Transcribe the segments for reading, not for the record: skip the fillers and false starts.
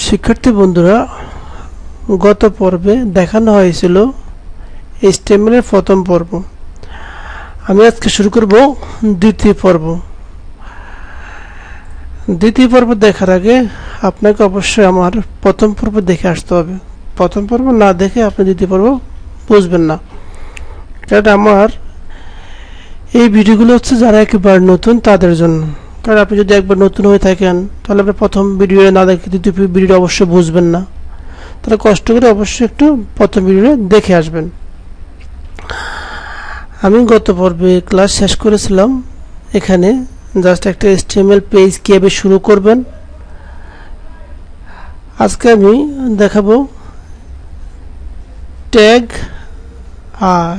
শিক্ষার্থী বন্ধুরা, গত পর্বে দেখানো হয়েছিল HTML এর প্রথম পর্ব। আমি আজকে শুরু করব দ্বিতীয় পর্ব। দ্বিতীয় পর্ব দেখার আগে আপনাকে অবশ্যই আমার প্রথম পর্ব দেখে আসতে হবে। প্রথম পর্ব না দেখে আপনি দ্বিতীয় পর্ব বুঝবেন না, কারণ আমার এই ভিডিওগুলো হচ্ছে যারা একেবারে নতুন তাদের জন্য। কারণ আপনি যদি একবার নতুন হয়ে থাকেন তাহলে আপনি প্রথম ভিডিও না দেখে দ্বিতীয় ভিডিও অবশ্যই বুঝবেন না। তাহলে কষ্ট করে অবশ্যই একটু প্রথম ভিডিও দেখে আসবেন। আমি গত পর্বে ক্লাস শেষ করেছিলাম এখানে জাস্ট একটা HTML পেজ কিভাবে শুরু করবেন। আজকে আমি দেখাবো ট্যাগ আর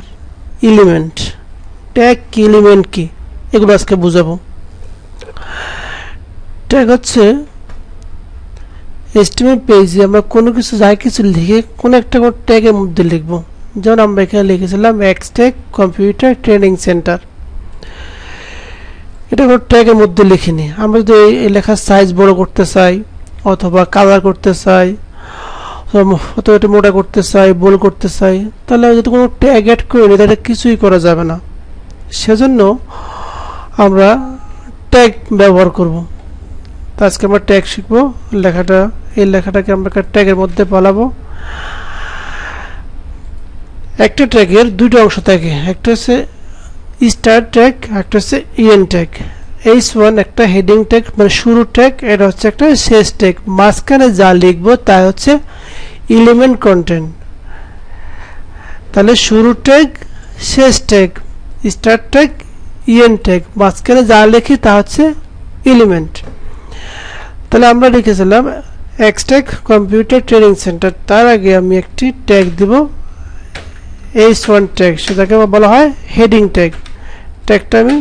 এলিমেন্ট। ট্যাগ কি, এলিমেন্ট কি, এগুলো আজকে বুঝাবো। ট্যাগ হচ্ছে HTML পেজে আমরা কোনো কিছু যাই কিছু লিখে কোনো একটা ট্যাগের মধ্যে লিখব। যেমন আমরা এখানে লিখেছিলাম এক্সটেক কম্পিউটার ট্রেনিং সেন্টার। এটা কোনো ট্যাগের মধ্যে লিখিনি। আমরা যদি এই লেখার সাইজ বড় করতে চাই অথবা কালার করতে চাই অথবা এটা মোটা করতে চাই, বোল্ড করতে চাই, তাহলে যদি কোনো ট্যাগ অ্যাড করি না তাহলে কিছুই করা যাবে না। সেজন্য আমরা ট্যাগ ব্যবহার করব। তো আজকে আমরা ট্যাগ শিখবো। এই লেখাটাকে আমরা ট্যাগের মধ্যে পালাবো। একটা ট্যাগের দুটো অংশ থাকে, একটা হচ্ছে স্টার্ট ট্যাগ, একটা হচ্ছে এন্ড ট্যাগ। H1 একটা হেডিং ট্যাগ মানে শুরু ট্যাগ, এটা হচ্ছে একটা শেষ ট্যাগ। মাঝখানে যা লিখবো তা হচ্ছে এলিমেন্ট কন্টেন্ট। তাহলে শুরু ট্যাগ, শেষ tag, start tag, end tag, মাঝখানে যা লিখি তা হচ্ছে এলিমেন্ট। তাহলে আমরা লিখেছিলাম এক্সটেক কম্পিউটার ট্রেনিং সেন্টার। তার আগে আমি একটি ট্যাগ দিব H1 ট্যাগ, সেটাকে বলা হয় হেডিং ট্যাগ। ট্যাগটা আমি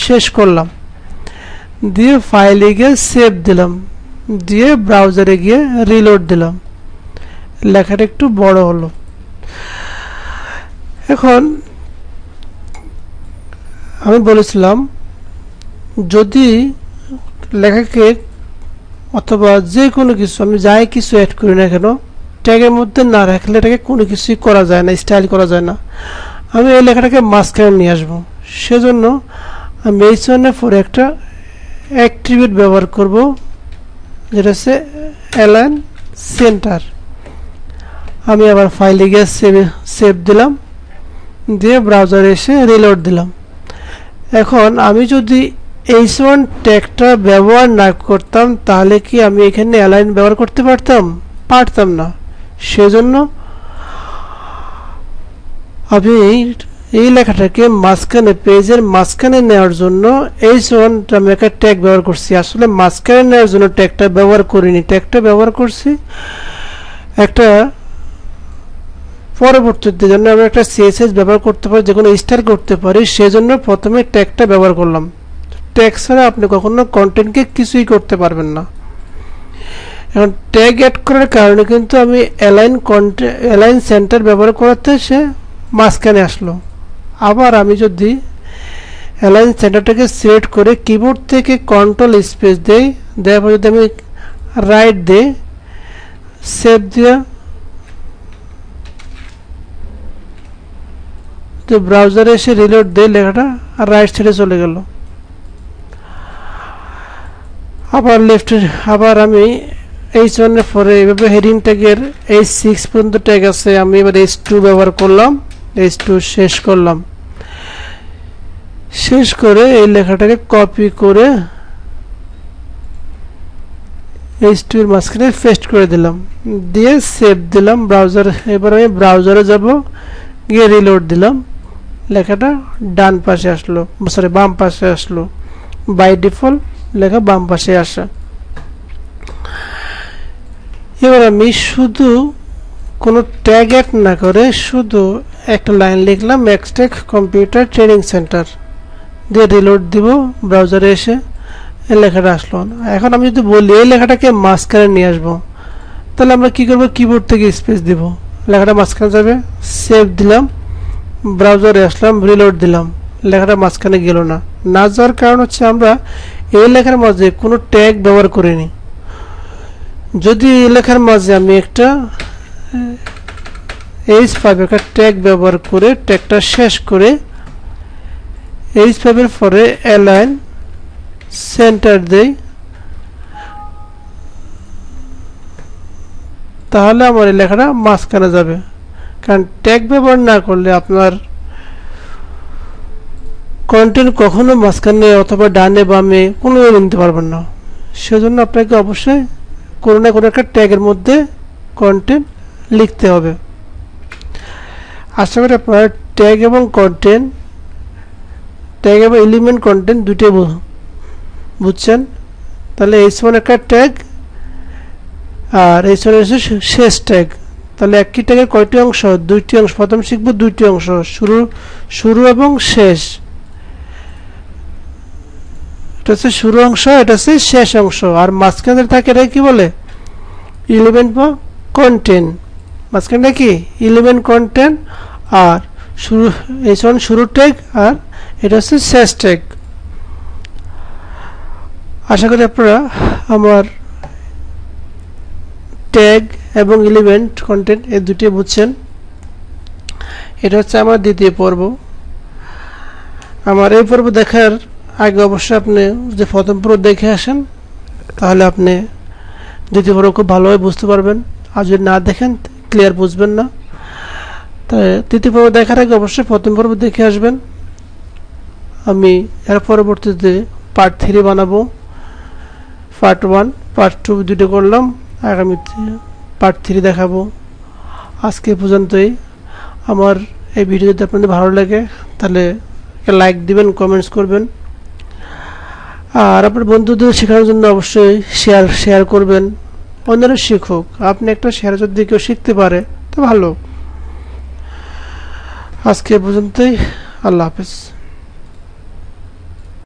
শেষ করলাম, দিয়ে ফাইলে গিয়ে সেভ দিলাম, দিয়ে ব্রাউজারে গিয়ে রিলোড দিলাম। লেখাটা একটু বড় হলো। এখন আমি বলেছিলাম যদি লেখাকে অথবা যে কোনো কিছু আমি যাই কিছু অ্যাড করি না কেন ট্যাগের মধ্যে না রাখলে এটাকে কোনো কিছুই করা যায় না, স্টাইল করা যায় না। আমি এই লেখাটাকে মাঝখানে নিয়ে আসবো। সেজন্য আমি H1 পরে একটা অ্যাট্রিবিউট ব্যবহার করব, যেটা হচ্ছে অ্যালাইন সেন্টার। আমি আবার ফাইলে গিয়ে সেভ দিলাম, দিয়ে ব্রাউজারে এসে রিলোড দিলাম। এখন আমি যদি H1 ট্যাগটা ব্যবহার না করতাম তাহলে কি আমি এখানে অ্যালাইন ব্যবহার করতে পারতাম না। সেজন্য আমি এই লেখাটাকে মাঝখানে পেজের মাঝখানে নেওয়ার জন্য H1 আমি একটা ট্যাগ ব্যবহার করছি। আসলে মাঝখানে নেওয়ার জন্য ট্যাগটা ব্যবহার করিনি, ট্যাগটা ব্যবহার করছি একটা পরবর্তীতে জন্য আমরা একটা CSS ব্যবহার করতে পারি, যে কোনো স্টার করতে পারি। সেজন্য প্রথমে ট্যাগটা ব্যবহার করলাম। ট্যাগ ছাড়া আপনি কখনো কন্টেন্টকে কিছুই করতে পারবেন না। এখন ট্যাগ অ্যাড করার কারণে কিন্তু আমি অ্যালাইন সেন্টার ব্যবহার করাতে সে মাঝখানে আসলো। আবার আমি যদি অ্যালাইন সেন্টারটাকে সিলেক্ট করে কিবোর্ড থেকে কন্ট্রোল স্পেস দেই, দেওয়ার পর যদি আমি রাইট দিই, সেভ দিয়ে তো ব্রাউজারে এসে রিলোড দিই, লেখাটা রাইট সাইডে চলে গেল। আবার লেফটে আবার আমি H1 এর পরে এভাবে হেডিং ট্যাগের H6 পর্যন্ত ট্যাগ আছে, আমি এবার H2 ব্যবহার করলাম, H2 শেষ করলাম। শেষ করে এই লেখাটাকে কপি করে H2 এর মাঝখানে পেস্ট করে দিলাম, দিয়ে সেভ দিলাম ব্রাউজার। এবার আমি ব্রাউজারে যাব, গিয়ে রিলোড দিলাম। লেখাটা ডান পাশে আসলো, সরি বাম পাশে আসলো। বাই ডিফল্ট লেখা বাম পাশে আসে। এবার আমি শুধু কোনো ট্যাগ অ্যাড না করে শুধু একটা লাইন লিখলাম এক্সটেক কম্পিউটার ট্রেনিং সেন্টার, দিয়ে রিলোড দিব। ব্রাউজারে এসে এই লেখাটা আসলো। এখন আমি যদি বলি এই লেখাটাকে মাঝখানে নিয়ে আসবো, তাহলে আমরা কি করবো, কিবোর্ড থেকে স্পেস দিব, লেখাটা মাঝখানে যাবে। সেভ দিলাম, ব্রাউজারে আসলাম, রিলোড দিলাম, লেখাটা মাঝখানে গেল না। না যাওয়ার কারণ হচ্ছে আমরা এই লেখার মাঝে কোনো ট্যাগ ব্যবহার করিনি। যদি লেখার মাঝে আমি একটা h5 একটা ট্যাগ ব্যবহার করে ট্যাগটা শেষ করে h5 এর পরে অ্যালাইন সেন্টার দেই, তাহলে আমার এই লেখাটা মাঝখানে যাবে। কারণ ট্যাগ ব্যবহার না করলে আপনার কন্টেন্ট কখনো মাঝখানে অথবা ডানে বামে কোনো নিতে পারবেন না। সেজন্য আপনাকে অবশ্যই কোনো না কোনো একটা ট্যাগের মধ্যে কন্টেন্ট লিখতে হবে। আশা করি আপনারা ট্যাগ এবং কন্টেন্ট, ট্যাগ এবং এলিমেন্ট কন্টেন্ট দুটোই বুঝছেন। তাহলে h1 একটা ট্যাগ আর h1 হচ্ছে শেষ ট্যাগ। তাহলে একই ট্যাগের কয়টি অংশ? দুইটি অংশ। প্রথম শিখব দুইটি অংশ, শুরু এবং শেষ। এটা হচ্ছে শুরু অংশ, এটা হচ্ছে শেষ অংশ। আর মাঝখানে থাকে এটা কি বলে? এলিমেন্ট বা কন্টেন্ট। মাঝখানে কি? Element content. আর শুরু h1 শুরু ট্যাগ আর এটা হচ্ছে শেষ ট্যাগ। আশা করি আপনারা আমার ট্যাগ এবং এলিমেন্ট কন্টেন্ট এই দুটি বুঝছেন। এটা হচ্ছে আমার দ্বিতীয় পর্ব। আমার এই পর্ব দেখার আগে অবশ্যই আপনি যে প্রথম পর্ব দেখে আসেন, তাহলে আপনি দ্বিতীয় পর্ব খুব ভালোভাবে বুঝতে পারবেন। আর যদি না দেখেন ক্লিয়ার বুঝবেন না। তাই তৃতীয় পর্ব দেখার আগে অবশ্যই প্রথম পর্ব দেখে আসবেন। আমি এর পরবর্তীতে পার্ট 3 বানাবো। পার্ট 1 পার্ট 2 দুটো করলাম, আগামীতে পার্ট 3 দেখাবো। আজকে পর্যন্তই। আমার এই ভিডিও যদি আপনাদের ভালো লাগে তাহলে লাইক দিবেন, কমেন্টস করবেন। আর আপনার বন্ধুদের শেখানোর জন্য অবশ্যই শেয়ার করবেন। অন্যরা শিখুক। আপনি একটা শেয়ার যদি কেউ শিখতে পারে তো ভালো। আজকে পর্যন্তই। আল্লাহ হাফেজ।